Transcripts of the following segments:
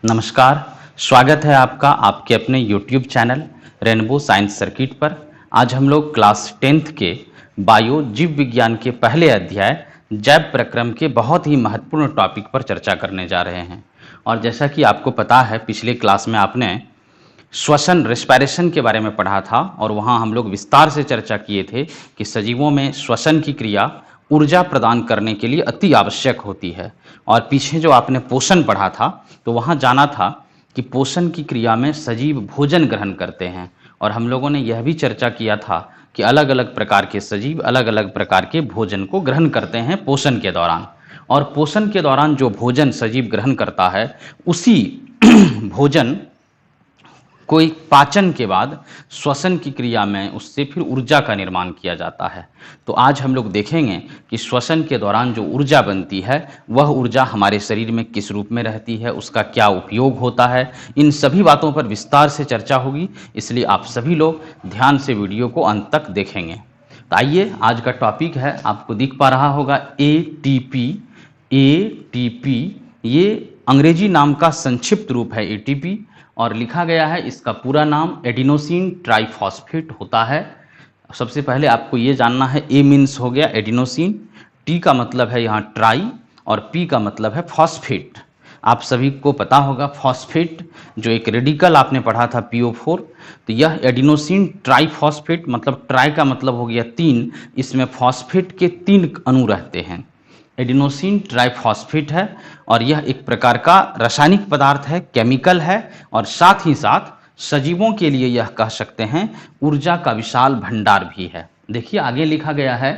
नमस्कार, स्वागत है आपका आपके अपने YouTube channel rainbow science circuit पर। आज हम लोग क्लास 10th के बायो जीव विज्ञान के पहले अध्याय जैव प्रक्रम के बहुत ही महत्वपूर्ण टॉपिक पर चर्चा करने जा रहे हैं। और जैसा कि आपको पता है, पिछले क्लास में आपने श्वसन रेस्पिरेशन के बारे में पढ़ा था और वहाँ हम लोग विस्तार से चर्चा किए थे कि सजीवों में श्वसन की क्रिया ऊर्जा प्रदान करने के लिए अति आवश्यक होती है। और पीछे जो आपने पोषण पढ़ा था तो वहाँ जाना था कि पोषण की क्रिया में सजीव भोजन ग्रहण करते हैं। और हम लोगों ने यह भी चर्चा किया था कि अलग अलग प्रकार के सजीव अलग अलग प्रकार के भोजन को ग्रहण करते हैं पोषण के दौरान। और पोषण के दौरान जो भोजन सजीव ग्रहण करता है उसी भोजन कोई पाचन के बाद श्वसन की क्रिया में उससे फिर ऊर्जा का निर्माण किया जाता है। तो आज हम लोग देखेंगे कि श्वसन के दौरान जो ऊर्जा बनती है वह ऊर्जा हमारे शरीर में किस रूप में रहती है, उसका क्या उपयोग होता है, इन सभी बातों पर विस्तार से चर्चा होगी। इसलिए आप सभी लोग ध्यान से वीडियो को अंत तक देखेंगे। तो आइए, आज का टॉपिक है, आपको दिख पा रहा होगा एटीपी। एटीपी ये अंग्रेजी नाम का संक्षिप्त रूप है एटीपी, और लिखा गया है इसका पूरा नाम एडिनोसिन ट्राइफॉस्फेट होता है। सबसे पहले आपको ये जानना है, ए मीन्स हो गया एडिनोसिन, टी का मतलब है यहाँ ट्राई, और पी का मतलब है फॉस्फेट। आप सभी को पता होगा फॉस्फेट जो एक रेडिकल आपने पढ़ा था PO4, तो यह एडिनोसिन ट्राइफॉस्फेट मतलब ट्राई का मतलब हो गया 3, इसमें फॉस्फेट के 3 अणु रहते हैं। एडिनोसिन ट्राइफॉस्फेट है और यह एक प्रकार का रासायनिक पदार्थ है, केमिकल है, और साथ ही साथ सजीवों के लिए यह कह सकते हैं ऊर्जा का विशाल भंडार भी है। देखिए आगे लिखा गया है,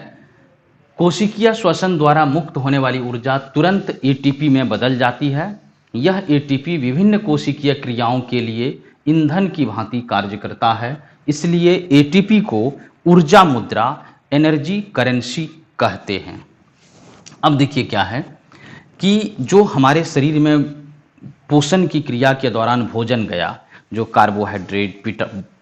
कोशिकीय श्वसन द्वारा मुक्त होने वाली ऊर्जा तुरंत एटीपी में बदल जाती है। यह एटीपी विभिन्न कोशिकीय क्रियाओं के लिए ईंधन की भांति कार्य करता है, इसलिए एटीपी को ऊर्जा मुद्रा एनर्जी करेंसी कहते हैं। अब देखिए क्या है कि जो हमारे शरीर में पोषण की क्रिया के दौरान भोजन गया, जो कार्बोहाइड्रेट,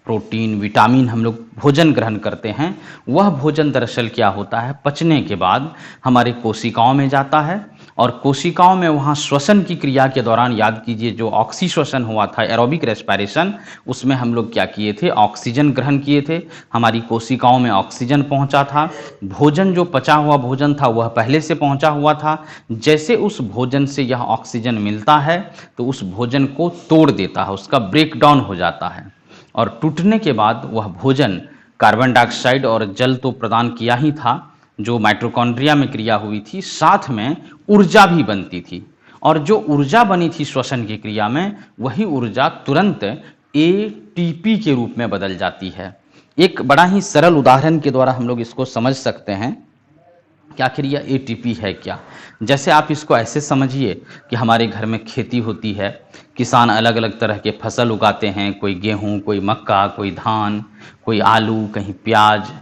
प्रोटीन, विटामिन हम लोग भोजन ग्रहण करते हैं, वह भोजन दरअसल क्या होता है, पचने के बाद हमारे कोशिकाओं में जाता है। और कोशिकाओं में वहाँ श्वसन की क्रिया के दौरान याद कीजिए जो ऑक्सी श्वसन हुआ था, एरोबिक रेस्पिरेशन, उसमें हम लोग क्या किए थे, ऑक्सीजन ग्रहण किए थे, हमारी कोशिकाओं में ऑक्सीजन पहुँचा था। भोजन जो पचा हुआ भोजन था वह पहले से पहुँचा हुआ था। जैसे उस भोजन से यह ऑक्सीजन मिलता है तो उस भोजन को तोड़ देता है, उसका ब्रेक डाउन हो जाता है, और टूटने के बाद वह भोजन कार्बन डाइऑक्साइड और जल तो प्रदान किया ही था, जो माइटोकॉन्ड्रिया में क्रिया हुई थी, साथ में ऊर्जा भी बनती थी। और जो ऊर्जा बनी थी श्वसन की क्रिया में, वही ऊर्जा तुरंत एटीपी के रूप में बदल जाती है। एक बड़ा ही सरल उदाहरण के द्वारा हम लोग इसको समझ सकते हैं कि आखिर यह एटीपी है क्या। जैसे आप इसको ऐसे समझिए कि हमारे घर में खेती होती है, किसान अलग अलग तरह के फसल उगाते हैं, कोई गेहूं, कोई मक्का, कोई धान, कोई आलू, कहीं प्याज,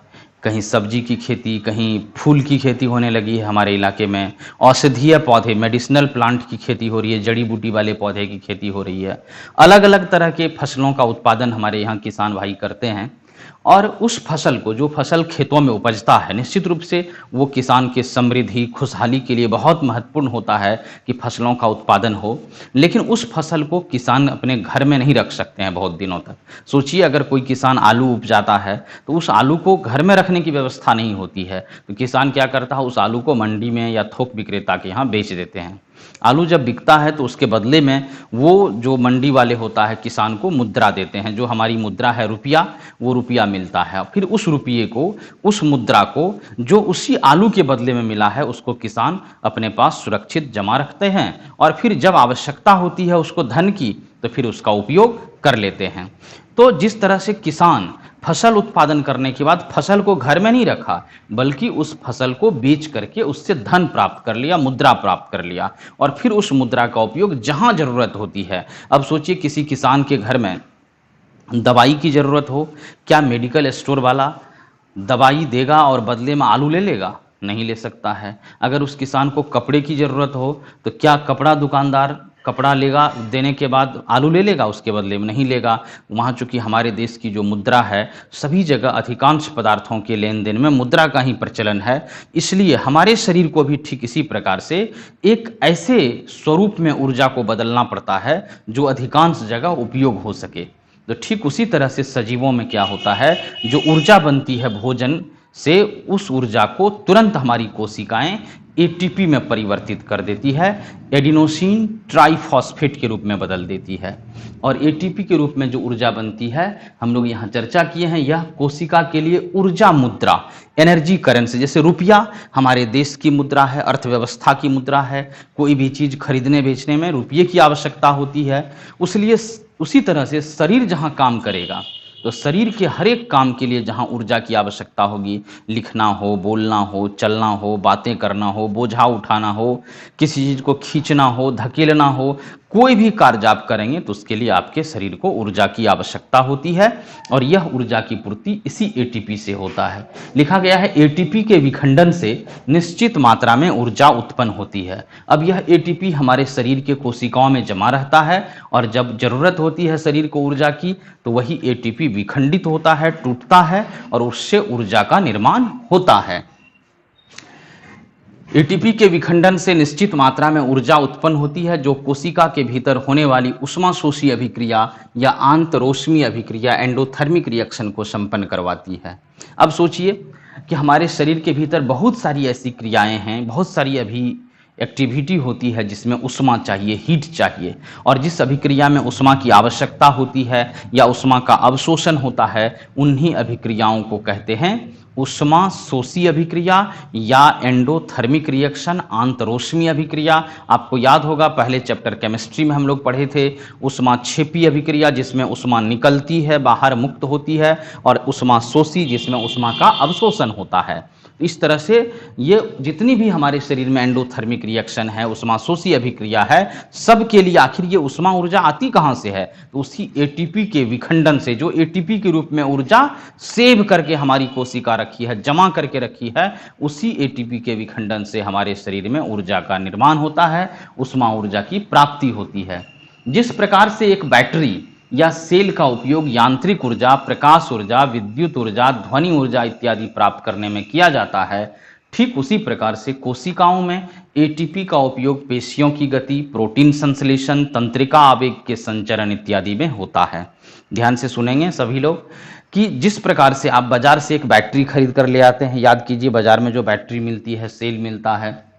कहीं सब्जी की खेती, कहीं फूल की खेती होने लगी है हमारे इलाके में, औषधीय पौधे, मेडिसिनल प्लांट की खेती हो रही है, जड़ी बूटी वाले पौधे की खेती हो रही है। अलग अलग तरह के फसलों का उत्पादन हमारे यहाँ किसान भाई करते हैं। और उस फसल को, जो फसल खेतों में उपजता है, निश्चित रूप से वो किसान के समृद्धि, खुशहाली के लिए बहुत महत्वपूर्ण होता है कि फसलों का उत्पादन हो। लेकिन उस फसल को किसान अपने घर में नहीं रख सकते हैं बहुत दिनों तक। सोचिए अगर कोई किसान आलू उपजाता है तो उस आलू को घर में रखने की व्यवस्था नहीं होती है, तो किसान क्या करता है, उस आलू को मंडी में या थोक विक्रेता के यहाँ बेच देते हैं। आलू जब बिकता है तो उसके बदले में वो जो मंडी वाले होता है किसान को मुद्रा देते हैं, जो हमारी मुद्रा है रुपया, वो रुपया मिलता है। फिर उस रुपये को, उस मुद्रा को जो उसी आलू के बदले में मिला है, उसको किसान अपने पास सुरक्षित जमा रखते हैं, और फिर जब आवश्यकता होती है उसको धन की, तो फिर उसका उपयोग कर लेते हैं। तो जिस तरह से किसान फसल उत्पादन करने के बाद फसल को घर में नहीं रखा, बल्कि उस फसल को बेच करके उससे धन प्राप्त कर लिया, मुद्रा प्राप्त कर लिया, और फिर उस मुद्रा का उपयोग जहां जरूरत होती है। अब सोचिए किसी किसान के घर में दवाई की जरूरत हो, क्या मेडिकल स्टोर वाला दवाई देगा और बदले में आलू ले लेगा? नहीं ले सकता है। अगर उस किसान को कपड़े की ज़रूरत हो तो क्या कपड़ा दुकानदार कपड़ा लेगा, देने के बाद आलू ले लेगा, उसके बदले में नहीं लेगा। वहाँ चूँकि हमारे देश की जो मुद्रा है, सभी जगह अधिकांश पदार्थों के लेन देन में मुद्रा का ही प्रचलन है, इसलिए हमारे शरीर को भी ठीक इसी प्रकार से एक ऐसे स्वरूप में ऊर्जा को बदलना पड़ता है जो अधिकांश जगह उपयोग हो सके। तो ठीक उसी तरह से सजीवों में क्या होता है, जो ऊर्जा बनती है भोजन से, उस ऊर्जा को तुरंत हमारी कोशिकाएं एटीपी में परिवर्तित कर देती है, एडिनोसिन ट्राइफॉस्फेट के रूप में बदल देती है। और एटीपी के रूप में जो ऊर्जा बनती है, हम लोग यहाँ चर्चा किए हैं, यह कोशिका के लिए ऊर्जा मुद्रा, एनर्जी करेंसी, जैसे रुपया हमारे देश की मुद्रा है, अर्थव्यवस्था की मुद्रा है, कोई भी चीज़ खरीदने बेचने में रुपये की आवश्यकता होती है। उसलिए उसी तरह से शरीर जहाँ काम करेगा, तो शरीर के हर एक काम के लिए जहाँ ऊर्जा की आवश्यकता होगी, लिखना हो, बोलना हो, चलना हो, बातें करना हो, बोझा उठाना हो, किसी चीज़ को खींचना हो, धकेलना हो, कोई भी कार्य आप करेंगे तो उसके लिए आपके शरीर को ऊर्जा की आवश्यकता होती है। और यह ऊर्जा की पूर्ति इसी एटीपी से होता है। लिखा गया है एटीपी के विखंडन से निश्चित मात्रा में ऊर्जा उत्पन्न होती है। अब यह एटीपी हमारे शरीर के कोशिकाओं में जमा रहता है, और जब जरूरत होती है शरीर को ऊर्जा की, तो वही एटीपी विखंडित होता है, टूटता है, और उससे ऊर्जा का निर्माण होता है। एटीपी के विखंडन से निश्चित मात्रा में ऊर्जा उत्पन्न होती है, जो कोशिका के भीतर होने वाली उष्माशोषी अभिक्रिया या आंतरोष्मीय अभिक्रिया, एंडोथर्मिक रिएक्शन को संपन्न करवाती है। अब सोचिए कि हमारे शरीर के भीतर बहुत सारी ऐसी क्रियाएं हैं, बहुत सारी अभी एक्टिविटी होती है जिसमें उष्मा चाहिए, हीट चाहिए, और जिस अभिक्रिया में उष्मा की आवश्यकता होती है या उष्मा का अवशोषण होता है, उन्हीं अभिक्रियाओं को कहते हैं उष्मा शोषी अभिक्रिया या एंडोथर्मिक रिएक्शन, आंतरोष्मीय अभिक्रिया। आपको याद होगा पहले चैप्टर केमिस्ट्री में हम लोग पढ़े थे उष्मा क्षेपी अभिक्रिया, जिसमें उष्मा निकलती है, बाहर मुक्त होती है, और उष्मा शोषी जिसमें उष्मा का अवशोषण होता है। इस तरह से ये जितनी भी हमारे शरीर में एंडोथर्मिक रिएक्शन है, उष्मा शोषी अभिक्रिया है, सब के लिए आखिर ये उष्मा ऊर्जा आती कहाँ से है, तो उसी एटीपी के विखंडन से, जो एटीपी के रूप में ऊर्जा सेव करके हमारी कोशिका रखी है, जमा करके रखी है, उसी एटीपी के विखंडन से हमारे शरीर में ऊर्जा का निर्माण होता है, उष्मा ऊर्जा की प्राप्ति होती है। जिस प्रकार से एक बैटरी या सेल का उपयोग यांत्रिक ऊर्जा, प्रकाश ऊर्जा, विद्युत ऊर्जा, ध्वनि ऊर्जा इत्यादि प्राप्त करने में किया जाता है, ठीक उसी प्रकार से कोशिकाओं में एटीपी का उपयोग पेशियों की गति, प्रोटीन संश्लेषण, तंत्रिका आवेग के संचरण इत्यादि में होता है। ध्यान से सुनेंगे सभी लोग कि जिस प्रकार से आप बाजार से एक बैटरी खरीद कर ले आते हैं, याद कीजिए बाजार में जो बैटरी मिलती है, सेल मिलता है,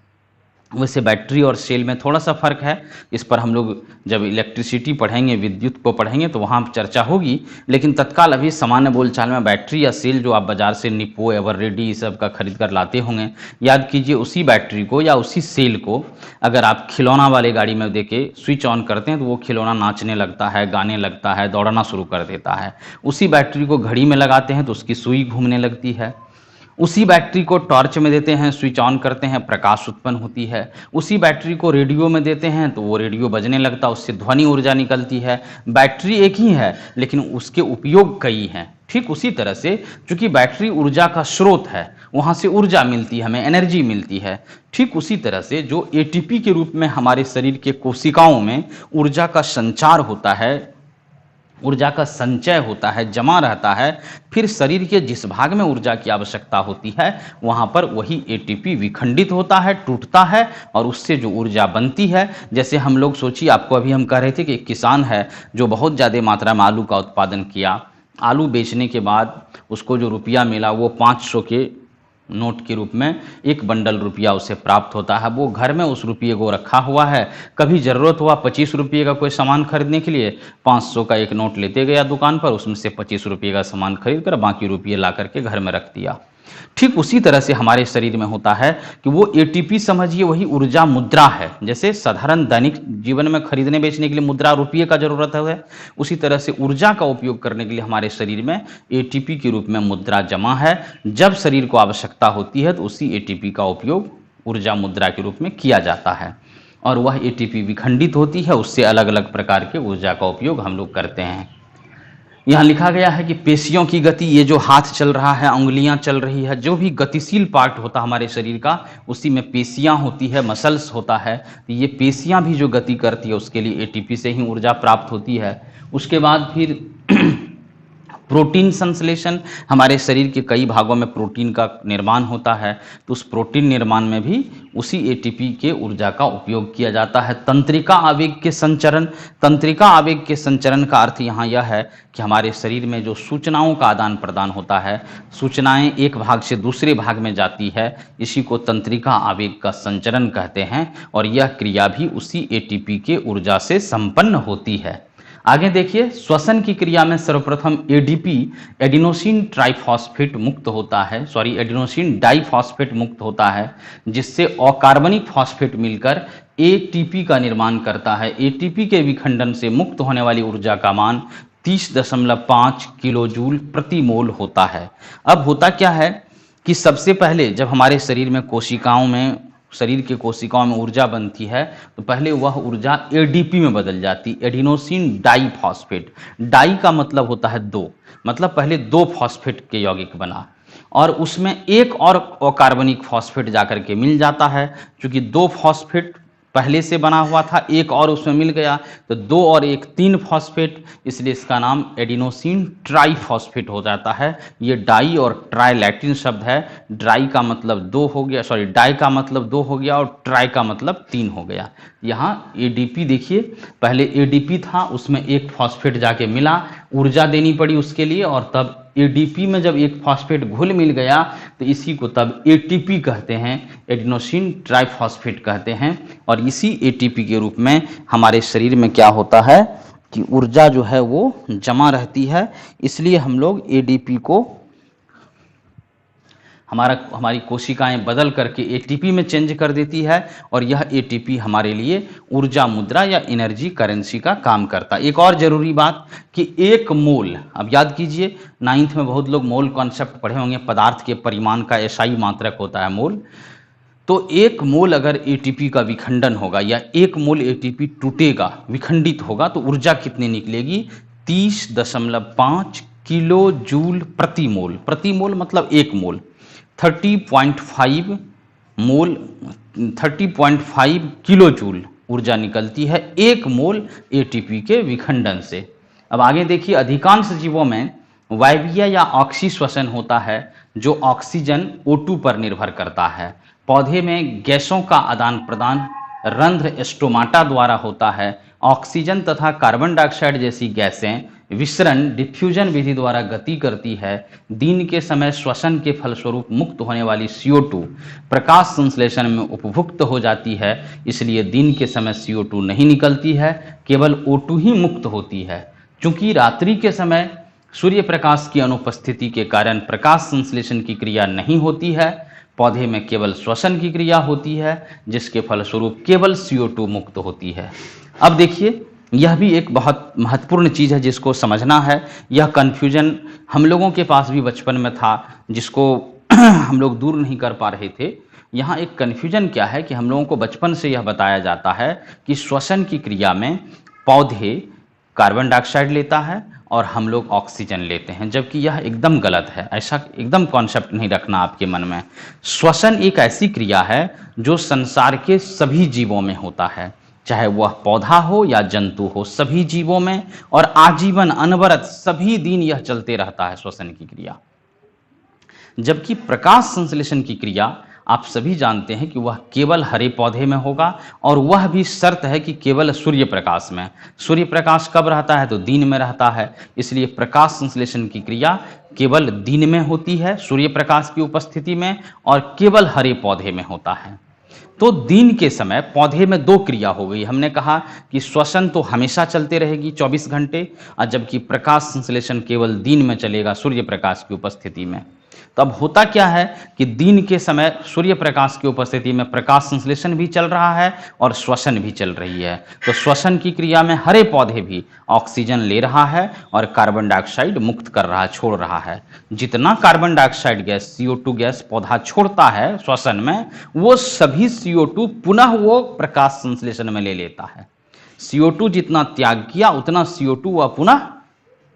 वैसे बैटरी और सेल में थोड़ा सा फर्क है। इस पर हम लोग जब इलेक्ट्रिसिटी पढ़ेंगे, विद्युत को पढ़ेंगे, तो वहाँ चर्चा होगी, लेकिन तत्काल अभी सामान्य बोलचाल में बैटरी या सेल जो आप बाजार से निप्पो, एवररेडी इस सब का खरीद कर लाते होंगे, याद कीजिए उसी बैटरी को या उसी सेल को अगर आप खिलौना वाले गाड़ी में देके स्विच ऑन करते हैं तो वो खिलौना नाचने लगता है, गाने लगता है, दौड़ना शुरू कर देता है। उसी बैटरी को घड़ी में लगाते हैं तो उसकी सुई घूमने लगती है। उसी बैटरी को टॉर्च में देते हैं, स्विच ऑन करते हैं, प्रकाश उत्पन्न होती है। उसी बैटरी को रेडियो में देते हैं तो वो रेडियो बजने लगता है, उससे ध्वनि ऊर्जा निकलती है। बैटरी एक ही है लेकिन उसके उपयोग कई हैं। ठीक उसी तरह से चूंकि बैटरी ऊर्जा का स्रोत है, वहाँ से ऊर्जा मिलती है, हमें एनर्जी मिलती है। ठीक उसी तरह से जो एटीपी के रूप में हमारे शरीर के कोशिकाओं में ऊर्जा का संचार होता है, ऊर्जा का संचय होता है, जमा रहता है, फिर शरीर के जिस भाग में ऊर्जा की आवश्यकता होती है वहाँ पर वही एटीपी विखंडित होता है, टूटता है, और उससे जो ऊर्जा बनती है, जैसे हम लोग सोचिए, आपको अभी हम कह रहे थे कि एक किसान है जो बहुत ज़्यादा मात्रा में आलू का उत्पादन किया, आलू बेचने के बाद उसको जो रुपया मिला वो 500 के नोट के रूप में एक बंडल रुपया उसे प्राप्त होता है। वो घर में उस रुपये को रखा हुआ है, कभी ज़रूरत हुआ 25 रुपये का कोई सामान खरीदने के लिए, 500 का एक नोट लेते गया दुकान पर, उसमें से 25 रुपये का सामान खरीद कर बाकी रुपये ला करके घर में रख दिया। ठीक उसी तरह से हमारे शरीर में होता है कि वो एटीपी समझिए वही ऊर्जा मुद्रा है। जैसे साधारण दैनिक जीवन में खरीदने बेचने के लिए मुद्रा रुपये का जरूरत है, उसी तरह से ऊर्जा का उपयोग करने के लिए हमारे शरीर में एटीपी के रूप में मुद्रा जमा है। जब शरीर को आवश्यकता होती है तो उसी एटीपी का उपयोग ऊर्जा मुद्रा के रूप में किया जाता है, और वह एटीपी विखंडित होती है, उससे अलग अलग प्रकार के ऊर्जा का उपयोग हम लोग करते हैं। यहाँ लिखा गया है कि पेशियों की गति, ये जो हाथ चल रहा है, उंगलियां चल रही है, जो भी गतिशील पार्ट होता है हमारे शरीर का, उसी में पेशियां होती है, मसल्स होता है। तो ये पेशियां भी जो गति करती है उसके लिए एटीपी से ही ऊर्जा प्राप्त होती है। उसके बाद फिर प्रोटीन संश्लेषण, हमारे शरीर के कई भागों में प्रोटीन का निर्माण होता है, तो उस प्रोटीन निर्माण में भी उसी एटीपी के ऊर्जा का उपयोग किया जाता है। तंत्रिका आवेग के संचरण, तंत्रिका आवेग के संचरण का अर्थ यहाँ यह है कि हमारे शरीर में जो सूचनाओं का आदान प्रदान होता है, सूचनाएं एक भाग से दूसरे भाग में जाती है, इसी को तंत्रिका आवेग का संचरण कहते हैं, और यह क्रिया भी उसी एटीपी के ऊर्जा से संपन्न होती है। आगे देखिए, श्वसन की क्रिया में सर्वप्रथम एडीपी, एडिनोसिन ट्राइफॉस्फेट मुक्त होता है, एडिनोसिन डाइफॉस्फेट मुक्त होता है, जिससे अकार्बनिक फॉस्फेट मिलकर एटीपी का निर्माण करता है। एटीपी के विखंडन से मुक्त होने वाली ऊर्जा का मान 30.5 किलो जूल प्रति मोल होता है। अब होता क्या है कि सबसे पहले जब हमारे शरीर में कोशिकाओं में, शरीर के कोशिकाओं में ऊर्जा बनती है, तो पहले वह ऊर्जा एडीपी में बदल जाती, एडिनोसिन डाइफॉस्फेट। डाई का मतलब होता है दो, मतलब पहले दो फॉस्फेट के यौगिक बना, और उसमें एक और अकार्बनिक फॉस्फेट जाकर के मिल जाता है। क्योंकि दो फॉस्फेट पहले से बना हुआ था, एक और उसमें मिल गया, तो दो और एक तीन फॉस्फेट, इसलिए इसका नाम एडिनोसिन ट्राइफॉस्फेट हो जाता है। ये डाई और ट्राई लैटिन शब्द है। ड्राई का मतलब दो हो गया, डाई का मतलब दो हो गया, और ट्राई का मतलब तीन हो गया। यहाँ एडीपी देखिए, पहले एडीपी था, उसमें एक फॉस्फेट जाके मिला, ऊर्जा देनी पड़ी उसके लिए, और तब एडीपी में जब एक फॉस्फेट घुल मिल गया, तो इसी को तब एटीपी कहते हैं, एडिनोसिन ट्राइफॉस्फेट कहते हैं। और इसी एटीपी के रूप में हमारे शरीर में क्या होता है कि ऊर्जा जो है वो जमा रहती है, इसलिए हम लोग एडीपी को हमारी कोशिकाएं बदल करके एटीपी में चेंज कर देती है, और यह एटीपी हमारे लिए ऊर्जा मुद्रा या एनर्जी करेंसी का काम करता है। एक और जरूरी बात कि एक मोल, अब याद कीजिए 9th में बहुत लोग मोल कॉन्सेप्ट पढ़े होंगे, पदार्थ के परिमाण का एसआई मात्रक होता है मोल। तो एक मोल अगर एटीपी का विखंडन होगा, या एक मोल एटीपी टूटेगा, विखंडित होगा, तो ऊर्जा कितनी निकलेगी? 30.5 किलो जूल प्रति मोल। प्रति मोल मतलब एक मोल, 30.5 मोल, 30.5 किलो जूल ऊर्जा निकलती है एक मोल एटीपी के विखंडन से। अब आगे देखिए, अधिकांश जीवों में वायवीय या ऑक्सी श्वसन होता है, जो ऑक्सीजन O2 पर निर्भर करता है। पौधे में गैसों का आदान प्रदान रंध्र स्टोमाटा द्वारा होता है। ऑक्सीजन तथा कार्बन डाइऑक्साइड जैसी गैसें विसरण डिफ्यूजन विधि द्वारा गति करती है। दिन के समय श्वसन के फलस्वरूप मुक्त होने वाली CO2 प्रकाश संश्लेषण में उपभुक्त हो जाती है, इसलिए दिन के समय CO2 नहीं निकलती है, केवल O2 ही मुक्त होती है। चूंकि रात्रि के समय सूर्य प्रकाश की अनुपस्थिति के कारण प्रकाश संश्लेषण की क्रिया नहीं होती है, पौधे में केवल श्वसन की क्रिया होती है, जिसके फलस्वरूप केवल CO2 मुक्त होती है। अब देखिए, यह भी एक बहुत महत्वपूर्ण चीज़ है जिसको समझना है। यह कन्फ्यूजन हम लोगों के पास भी बचपन में था, जिसको हम लोग दूर नहीं कर पा रहे थे। यहाँ एक कन्फ्यूजन क्या है कि हम लोगों को बचपन से यह बताया जाता है कि श्वसन की क्रिया में पौधे कार्बन डाइऑक्साइड लेता है और हम लोग ऑक्सीजन लेते हैं, जबकि यह एकदम गलत है। ऐसा एकदम कॉन्सेप्ट नहीं रखना आपके मन में। श्वसन एक ऐसी क्रिया है जो संसार के सभी जीवों में होता है, चाहे वह पौधा हो या जंतु हो, सभी जीवों में, और आजीवन अनवरत सभी दिन यह चलते रहता है श्वसन की क्रिया। जबकि प्रकाश संश्लेषण की क्रिया आप सभी जानते हैं कि वह केवल हरे पौधे में होगा, और वह भी शर्त है कि केवल सूर्य प्रकाश में। सूर्य प्रकाश कब रहता है? तो दिन में रहता है, इसलिए प्रकाश संश्लेषण की क्रिया केवल दिन में होती है, सूर्य प्रकाश की उपस्थिति में, और केवल हरे पौधे में होता है। तो दिन के समय पौधे में दो क्रिया हो गई। हमने कहा कि श्वसन तो हमेशा चलते रहेगी 24 घंटे, और जबकि प्रकाश संश्लेषण केवल दिन में चलेगा सूर्य प्रकाश की उपस्थिति में। तब होता क्या है कि दिन के समय सूर्य प्रकाश की उपस्थिति में प्रकाश संश्लेषण भी चल रहा है और श्वसन भी चल रही है। तो श्वसन की क्रिया में हरे पौधे भी ऑक्सीजन ले रहा है और कार्बन डाइऑक्साइड मुक्त कर रहा है, छोड़ रहा है। जितना carbon dioxide gas, CO2 gas पौधा छोड़ता है श्वसन में, वो सभी CO2 पुनः वो प्रकाश संश्लेषण में ले लेता है। CO2 जितना त्याग किया, उतना CO2 वह पुनः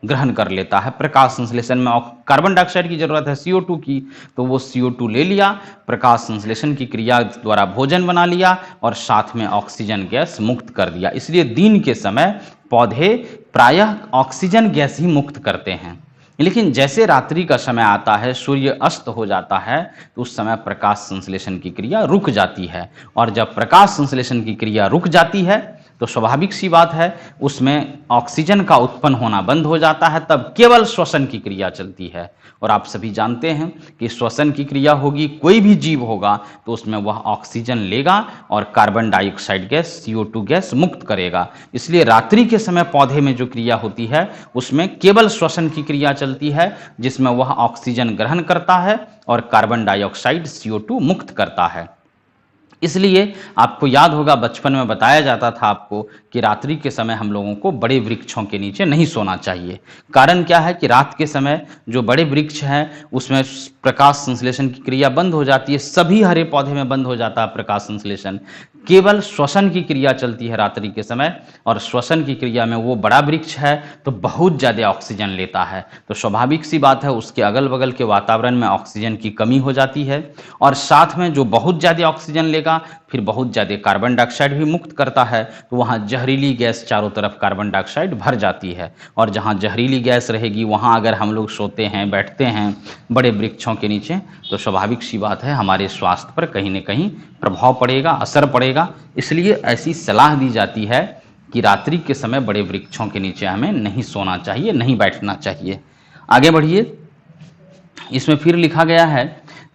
ग्रहण कर लेता है। प्रकाश संश्लेषण में कार्बन डाइऑक्साइड की जरूरत है CO2 की, तो वो CO2 ले लिया, प्रकाश संश्लेषण की क्रिया द्वारा भोजन बना लिया और साथ में ऑक्सीजन गैस मुक्त कर दिया। इसलिए दिन के समय पौधे प्रायः ऑक्सीजन गैस ही मुक्त करते हैं। लेकिन जैसे रात्रि का समय आता है, सूर्य अस्त हो जाता है, तो उस समय प्रकाश संश्लेषण की क्रिया रुक जाती है। और जब प्रकाश संश्लेषण की क्रिया रुक जाती है तो स्वाभाविक सी बात है उसमें ऑक्सीजन का उत्पन्न होना बंद हो जाता है, तब केवल श्वसन की क्रिया चलती है। और आप सभी जानते हैं कि श्वसन की क्रिया होगी, कोई भी जीव होगा तो उसमें वह ऑक्सीजन लेगा और carbon dioxide gas CO2 gas मुक्त करेगा। इसलिए रात्रि के समय पौधे में जो क्रिया होती है उसमें केवल श्वसन की क्रिया चलती है, जिसमें वह ऑक्सीजन ग्रहण करता है और कार्बन डाइऑक्साइड CO2 मुक्त करता है। इसलिए आपको याद होगा बचपन में बताया जाता था आपको कि रात्रि के समय हम लोगों को बड़े वृक्षों के नीचे नहीं सोना चाहिए। कारण क्या है कि रात के समय जो बड़े वृक्ष हैं उसमें प्रकाश संश्लेषण की क्रिया बंद हो जाती है, सभी हरे पौधे में बंद हो जाता है प्रकाश संश्लेषण, केवल श्वसन की क्रिया चलती है रात्रि के समय। और श्वसन की क्रिया में वो बड़ा वृक्ष है तो बहुत ज़्यादा ऑक्सीजन लेता है, तो स्वाभाविक सी बात है उसके अगल बगल के वातावरण में ऑक्सीजन की कमी हो जाती है। और साथ में जो बहुत ज़्यादा ऑक्सीजन लेगा फिर बहुत ज़्यादा कार्बन डाइऑक्साइड भी मुक्त करता है, तो वहाँ जहरीली गैस चारों तरफ कार्बन डाइऑक्साइड भर जाती है। और जहाँ जहरीली गैस रहेगी वहाँ अगर हम लोग सोते हैं, बैठते हैं बड़े वृक्षों के नीचे, तो स्वाभाविक सी बात है हमारे स्वास्थ्य पर कहीं न कहीं प्रभाव पड़ेगा, असर पड़ेगा। इसलिए ऐसी सलाह दी जाती है कि रात्रि के समय बड़े वृक्षों के नीचे हमें नहीं सोना चाहिए, नहीं बैठना चाहिए। आगे बढ़िए, इसमें फिर लिखा गया है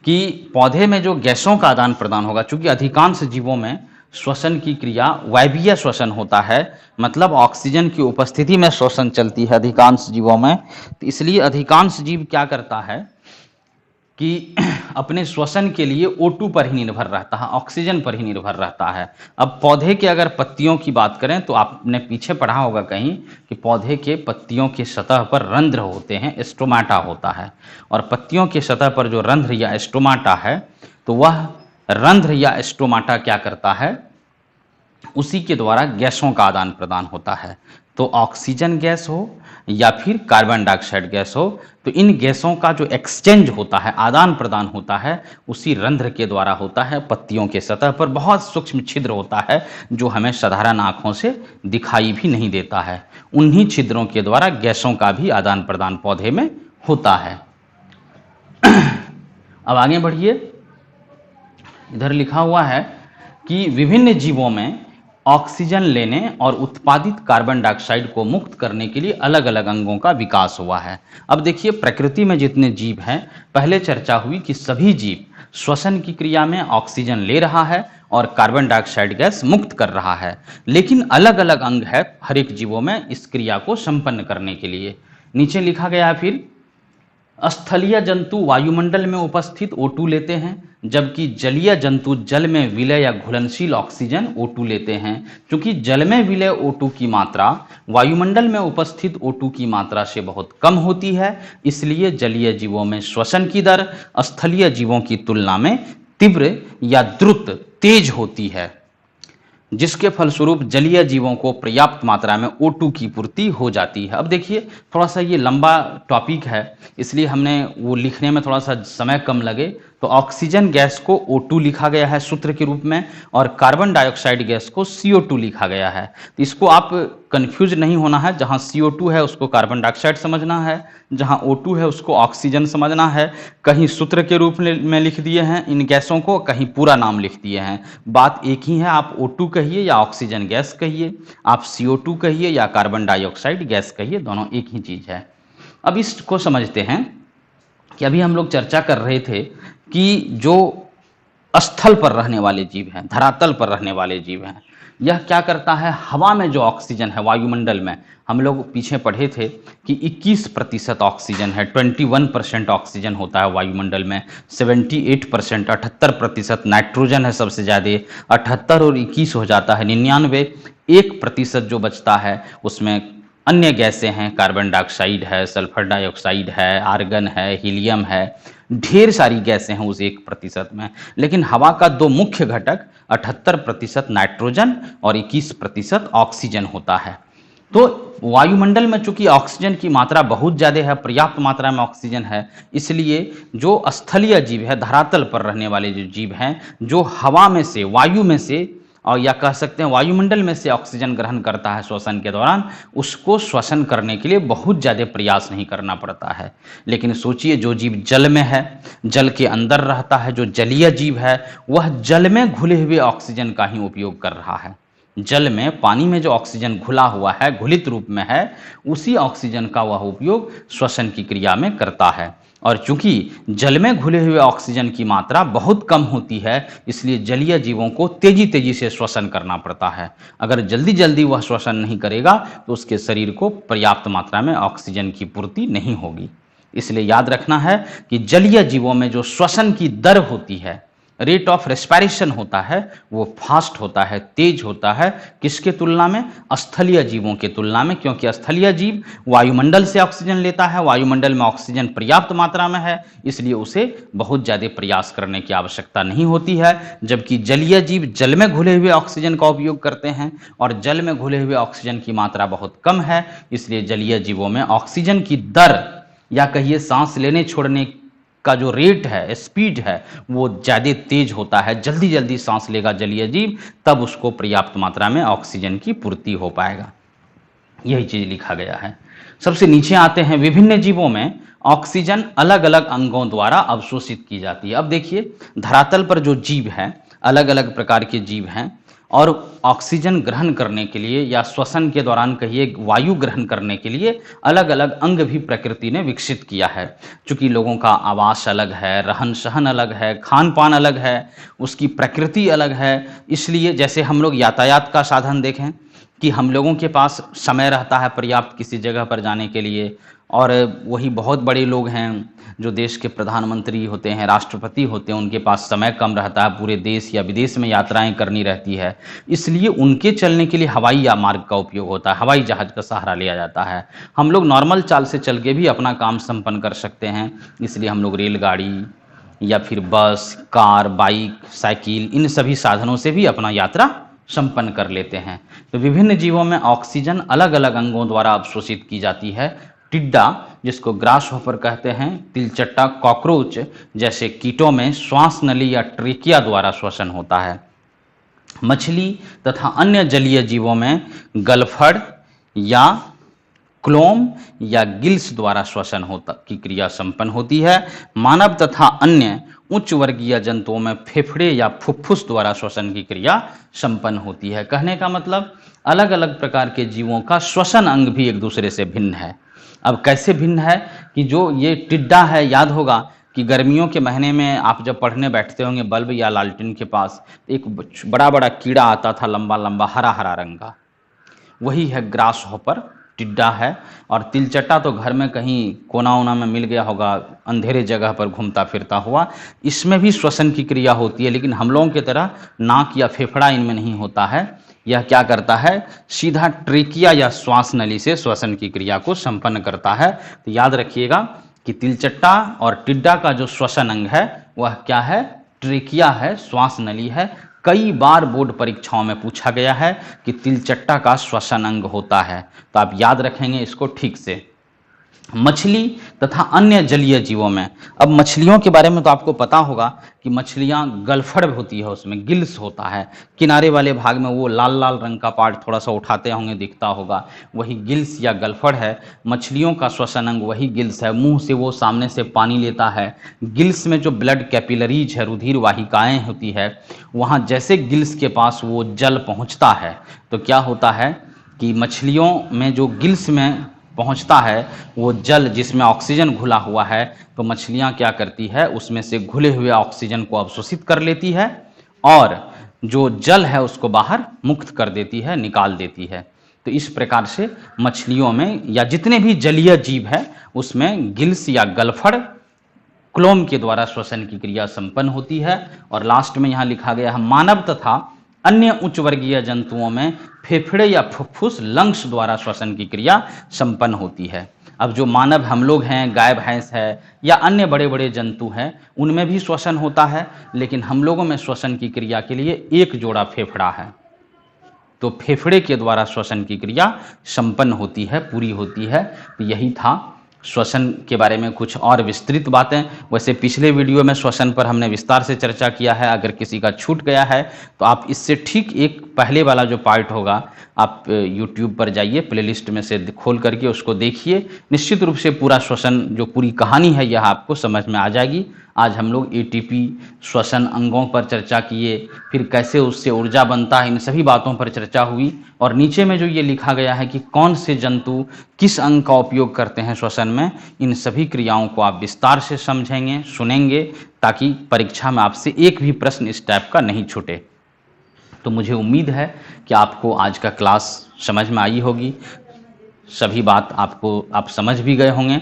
कि पौधे में जो गैसों का आदान प्रदान होगा, चूंकि अधिकांश जीवों में श्वसन की क्रिया वायवीय श्वसन होता है, मतलब ऑक्सीजन की उपस्थिति में श्वसन चलती है अधिकांश जीवों में, तो इसलिए अधिकांश जीव क्या करता है कि अपने श्वसन के लिए O2 पर ही निर्भर रहता है, ऑक्सीजन पर ही निर्भर रहता है। अब पौधे के अगर पत्तियों की बात करें तो आपने पीछे पढ़ा होगा कहीं कि पौधे के पत्तियों के सतह पर रंध्र होते हैं, स्टोमाटा होता है। और पत्तियों के सतह पर जो रंध्र या स्टोमाटा है, तो वह रंध्र या स्टोमाटा क्या करता है, उसी के द्वारा गैसों का आदान प्रदान होता है। तो ऑक्सीजन गैस हो या फिर कार्बन डाइऑक्साइड गैस हो, तो इन गैसों का जो एक्सचेंज होता है, आदान प्रदान होता है, उसी रंध्र के द्वारा होता है। पत्तियों के सतह पर बहुत सूक्ष्म छिद्र होता है जो हमें साधारण आंखों से दिखाई भी नहीं देता है। उन्हीं छिद्रों के द्वारा गैसों का भी आदान प्रदान पौधे में होता है। अब आगे बढ़िए, इधर लिखा हुआ है कि विभिन्न जीवों में ऑक्सीजन लेने और उत्पादित कार्बन डाइऑक्साइड को मुक्त करने के लिए अलग अलग अंगों का विकास हुआ है। अब देखिए प्रकृति में जितने जीव हैं, पहले चर्चा हुई कि सभी जीव श्वसन की क्रिया में ऑक्सीजन ले रहा है और कार्बन डाइऑक्साइड गैस मुक्त कर रहा है, लेकिन अलग अलग अंग है हर एक जीवों में इस क्रिया को संपन्न करने के लिए। नीचे लिखा गया है फिर, स्थलीय जंतु वायुमंडल में उपस्थित O2 लेते हैं, जबकि जलीय जंतु जल में विलय या घुलनशील ऑक्सीजन O2 लेते हैं। क्योंकि जल में विलय O2 की मात्रा वायुमंडल में उपस्थित O2 की मात्रा से बहुत कम होती है, इसलिए जलीय जीवों में श्वसन की दर स्थलीय जीवों की तुलना में तीव्र या द्रुत तेज होती है, जिसके फलस्वरूप जलीय जीवों को पर्याप्त मात्रा में O2 की पूर्ति हो जाती है। अब देखिए थोड़ा सा ये लंबा टॉपिक है, इसलिए हमने वो लिखने में थोड़ा सा समय कम लगे, तो ऑक्सीजन गैस को O2 लिखा गया है सूत्र के रूप में और कार्बन डाइऑक्साइड गैस को CO2 लिखा गया है। तो इसको आप कंफ्यूज नहीं होना है, जहां CO2 है उसको कार्बन डाइऑक्साइड समझना है, जहां O2 है उसको ऑक्सीजन समझना है। कहीं सूत्र के रूप में लिख दिए हैं इन गैसों को, कहीं पूरा नाम लिख दिए हैं। बात एक ही है, आप O2 कहिए या ऑक्सीजन गैस कहिए, आप CO2 कहिए या कार्बन डाइऑक्साइड गैस कहिए, दोनों एक ही चीज है। अब इसको समझते हैं कि अभी हम लोग चर्चा कर रहे थे कि जो स्थल पर रहने वाले जीव हैं, धरातल पर रहने वाले जीव हैं, यह क्या करता है, हवा में जो ऑक्सीजन है वायुमंडल में, हम लोग पीछे पढ़े थे कि 21% ऑक्सीजन है, 21% ऑक्सीजन होता है वायुमंडल में, 78% 78% नाइट्रोजन है सबसे ज़्यादा, 78 और 21 हो जाता है 99। 1% जो बचता है उसमें अन्य गैसें हैं, कार्बन डाइऑक्साइड है, सल्फर डाइऑक्साइड है, आर्गन है, हीलियम है, ढेर सारी गैसें हैं उस 1% में। लेकिन हवा का दो मुख्य घटक 78% नाइट्रोजन और 21% ऑक्सीजन होता है। तो वायुमंडल में चूंकि ऑक्सीजन की मात्रा बहुत ज़्यादा है, पर्याप्त मात्रा में ऑक्सीजन है, इसलिए जो स्थलीय जीव है, धरातल पर रहने वाले जो जीव हैं, जो हवा में से, वायु में से, और या कह सकते हैं वायुमंडल में से ऑक्सीजन ग्रहण करता है श्वसन के दौरान, उसको श्वसन करने के लिए बहुत ज़्यादा प्रयास नहीं करना पड़ता है। लेकिन सोचिए, जो जीव जल में है, जल के अंदर रहता है, जो जलीय जीव है, वह जल में घुले हुए ऑक्सीजन का ही उपयोग कर रहा है। जल में, पानी में जो ऑक्सीजन घुला हुआ है, घुलित रूप में है, उसी ऑक्सीजन का वह उपयोग श्वसन की क्रिया में करता है। और चूंकि जल में घुले हुए ऑक्सीजन की मात्रा बहुत कम होती है, इसलिए जलीय जीवों को तेजी तेजी से श्वसन करना पड़ता है। अगर जल्दी जल्दी वह श्वसन नहीं करेगा तो उसके शरीर को पर्याप्त मात्रा में ऑक्सीजन की पूर्ति नहीं होगी। इसलिए याद रखना है कि जलीय जीवों में जो श्वसन की दर होती है, रेट ऑफ रेस्पिरेशन होता है, वो फास्ट होता है, तेज होता है। किसके तुलना में? स्थलीय जीवों के तुलना में, क्योंकि स्थलीय जीव वायुमंडल से ऑक्सीजन लेता है, वायुमंडल में ऑक्सीजन पर्याप्त मात्रा में है, इसलिए उसे बहुत ज़्यादा प्रयास करने की आवश्यकता नहीं होती है। जबकि जलीय जीव जल में घुले हुए ऑक्सीजन का उपयोग करते हैं, और जल में घुले हुए ऑक्सीजन की मात्रा बहुत कम है, इसलिए जलीय जीवों में ऑक्सीजन की दर, या कहिए सांस लेने छोड़ने का जो रेट है, स्पीड है, वो ज़्यादा तेज होता है। जल्दी जल्दी सांस लेगा जलीय जीव, तब उसको पर्याप्त मात्रा में ऑक्सीजन की पूर्ति हो पाएगा। यही चीज लिखा गया है। सबसे नीचे आते हैं, विभिन्न जीवों में ऑक्सीजन अलग अलग अंगों द्वारा अवशोषित की जाती है। अब देखिए, धरातल पर जो जीव है, अलग अलग प्रकार के जीव हैं, और ऑक्सीजन ग्रहण करने के लिए या श्वसन के दौरान कहिए वायु ग्रहण करने के लिए अलग अलग अंग भी प्रकृति ने विकसित किया है। चूंकि लोगों का आवास अलग है, रहन सहन अलग है, खान पान अलग है, उसकी प्रकृति अलग है, इसलिए जैसे हम लोग यातायात का साधन देखें कि हम लोगों के पास समय रहता है पर्याप्त किसी जगह पर जाने के लिए, और वही बहुत बड़े लोग हैं जो देश के प्रधानमंत्री होते हैं, राष्ट्रपति होते हैं, उनके पास समय कम रहता है, पूरे देश या विदेश में यात्राएं करनी रहती है, इसलिए उनके चलने के लिए हवाई या मार्ग का उपयोग होता है, हवाई जहाज का सहारा लिया जाता है। हम लोग नॉर्मल चाल से चल के भी अपना काम संपन्न कर सकते हैं, इसलिए हम लोग रेलगाड़ी या फिर बस, कार, बाइक, साइकिल, इन सभी साधनों से भी अपना यात्रा संपन्न कर लेते हैं। तो विभिन्न जीवों में ऑक्सीजन अलग अलग अंगों द्वारा अवशोषित की जाती है। टिड्डा, जिसको ग्रास हॉपर कहते हैं, तिलचट्टा, कॉकरोच जैसे कीटों में श्वास नली या ट्रेकिया द्वारा श्वसन होता है। मछली तथा अन्य जलीय जीवों में गलफड़ या क्लोम या गिल्स द्वारा श्वसन होता की क्रिया संपन्न होती है। मानव तथा अन्य उच्च वर्गीय जंतुओं में फेफड़े या फुफ्फुस द्वारा श्वसन की क्रिया संपन्न होती है। कहने का मतलब, अलग अलग प्रकार के जीवों का श्वसन अंग भी एक दूसरे से भिन्न है। अब कैसे भिन्न है कि जो ये टिड्डा है, याद होगा कि गर्मियों के महीने में आप जब पढ़ने बैठते होंगे बल्ब या लालटेन के पास, एक बड़ा बड़ा कीड़ा आता था, लंबा लंबा हरा हरा रंग का, वही है ग्रास हॉपर, टिड्डा है। और तिलचट्टा तो घर में कहीं कोना ओना में मिल गया होगा, अंधेरे जगह पर घूमता फिरता हुआ। इसमें भी श्वसन की क्रिया होती है, लेकिन हम लोगों की तरह नाक या फेफड़ा इनमें नहीं होता है। यह क्या करता है, सीधा ट्रेकिया या श्वास नली से श्वसन की क्रिया को संपन्न करता है। तो याद रखिएगा कि तिलचट्टा और टिड्डा का जो श्वसन अंग है वह क्या है, ट्रेकिया है, श्वास नली है। कई बार बोर्ड परीक्षाओं में पूछा गया है कि तिलचट्टा का श्वसन अंग होता है, तो आप याद रखेंगे इसको ठीक से। मछली तथा अन्य जलीय जीवों में, अब मछलियों के बारे में तो आपको पता होगा कि मछलियां गलफड़ होती है, उसमें गिल्स होता है, किनारे वाले भाग में वो लाल लाल रंग का पार्ट थोड़ा सा उठाते होंगे, दिखता होगा, वही गिल्स या गलफड़ है। मछलियों का श्वसन अंग वही गिल्स है, मुंह से वो सामने से पानी लेता है। गिल्स में जो ब्लड कैपिलरीज है, रुधिर वाहिकाएं होती है, वहाँ जैसे गिल्स के पास वो जल पहुँचता है तो क्या होता है कि मछलियों में जो गिल्स में पहुंचता है वो जल जिसमें ऑक्सीजन घुला हुआ है, तो मछलियां क्या करती है, उसमें से घुले हुए ऑक्सीजन को अवशोषित कर लेती है और जो जल है उसको बाहर मुक्त कर देती है, निकाल देती है। तो इस प्रकार से मछलियों में या जितने भी जलीय जीव है उसमें गिल्स या गलफड़, क्लोम के द्वारा श्वसन की क्रिया संपन्न होती है। और लास्ट में यहाँ लिखा गया है, मानव तथा अन्य उच्च वर्गीय जंतुओं में फेफड़े या फुफ्फुस, लंग्स द्वारा श्वसन की क्रिया संपन्न होती है। अब जो मानव हम लोग हैं, गाय भैंस है या अन्य बड़े बड़े जंतु हैं, उनमें भी श्वसन होता है, लेकिन हम लोगों में श्वसन की क्रिया के लिए एक जोड़ा फेफड़ा है। तो फेफड़े के द्वारा श्वसन की क्रिया संपन्न होती है, पूरी होती है। तो यही था श्वसन के बारे में कुछ और विस्तृत बातें। वैसे पिछले वीडियो में श्वसन पर हमने विस्तार से चर्चा किया है, अगर किसी का छूट गया है तो आप इससे ठीक एक पहले वाला जो पार्ट होगा आप YouTube पर जाइए, प्लेलिस्ट में से खोल करके उसको देखिए। निश्चित रूप से पूरा श्वसन जो पूरी कहानी है यह आपको समझ में आ जाएगी। आज हम लोग ATP श्वसन अंगों पर चर्चा किए, फिर कैसे उससे ऊर्जा बनता है, इन सभी बातों पर चर्चा हुई। और नीचे में जो ये लिखा गया है कि कौन से जंतु किस अंग का उपयोग करते हैं श्वसन में, इन सभी क्रियाओं को आप विस्तार से समझेंगे, सुनेंगे, ताकि परीक्षा में आपसे एक भी प्रश्न इस टाइप का नहीं छूटे। तो मुझे उम्मीद है कि आपको आज का क्लास समझ में आई होगी, सभी बात आप समझ भी गए होंगे।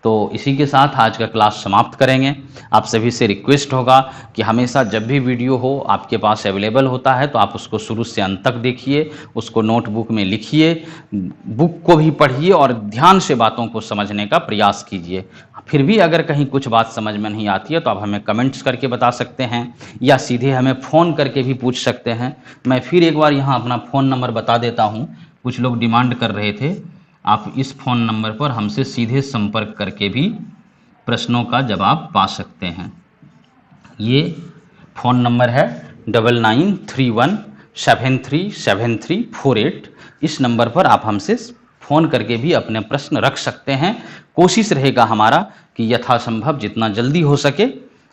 तो इसी के साथ आज का क्लास समाप्त करेंगे। आप सभी से रिक्वेस्ट होगा कि हमेशा जब भी वीडियो हो आपके पास अवेलेबल होता है तो आप उसको शुरू से अंत तक देखिए, उसको नोटबुक में लिखिए, बुक को भी पढ़िए और ध्यान से बातों को समझने का प्रयास कीजिए। फिर भी अगर कहीं कुछ बात समझ में नहीं आती है तो आप हमें कमेंट्स करके बता सकते हैं या सीधे हमें फ़ोन करके भी पूछ सकते हैं। मैं फिर एक बार यहाँ अपना फ़ोन नंबर बता देता हूँ, कुछ लोग डिमांड कर रहे थे। आप इस फ़ोन नंबर पर हमसे सीधे संपर्क करके भी प्रश्नों का जवाब पा सकते हैं। ये फ़ोन नंबर है 9931737348। इस नंबर पर आप हमसे फ़ोन करके भी अपने प्रश्न रख सकते हैं। कोशिश रहेगा हमारा कि यथासंभव जितना जल्दी हो सके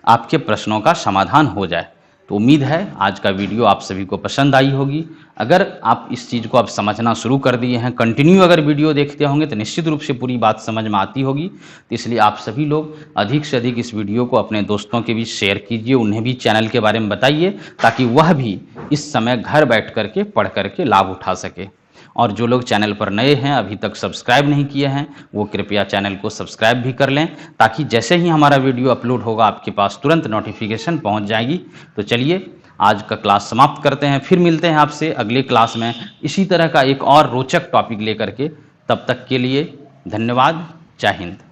आपके प्रश्नों का समाधान हो जाए। तो उम्मीद है आज का वीडियो आप सभी को पसंद आई होगी। अगर आप इस चीज़ को आप समझना शुरू कर दिए हैं, कंटिन्यू अगर वीडियो देखते होंगे तो निश्चित रूप से पूरी बात समझ में आती होगी। तो इसलिए आप सभी लोग अधिक से अधिक इस वीडियो को अपने दोस्तों के बीच शेयर कीजिए, उन्हें भी चैनल के बारे में बताइए, ताकि वह भी इस समय घर बैठ करके पढ़ करके लाभ उठा सके। और जो लोग चैनल पर नए हैं, अभी तक सब्सक्राइब नहीं किए हैं, वो कृपया चैनल को सब्सक्राइब भी कर लें, ताकि जैसे ही हमारा वीडियो अपलोड होगा आपके पास तुरंत नोटिफिकेशन पहुंच जाएगी। तो चलिए आज का क्लास समाप्त करते हैं, फिर मिलते हैं आपसे अगले क्लास में इसी तरह का एक और रोचक टॉपिक लेकर के। तब तक के लिए धन्यवाद। जय हिंद।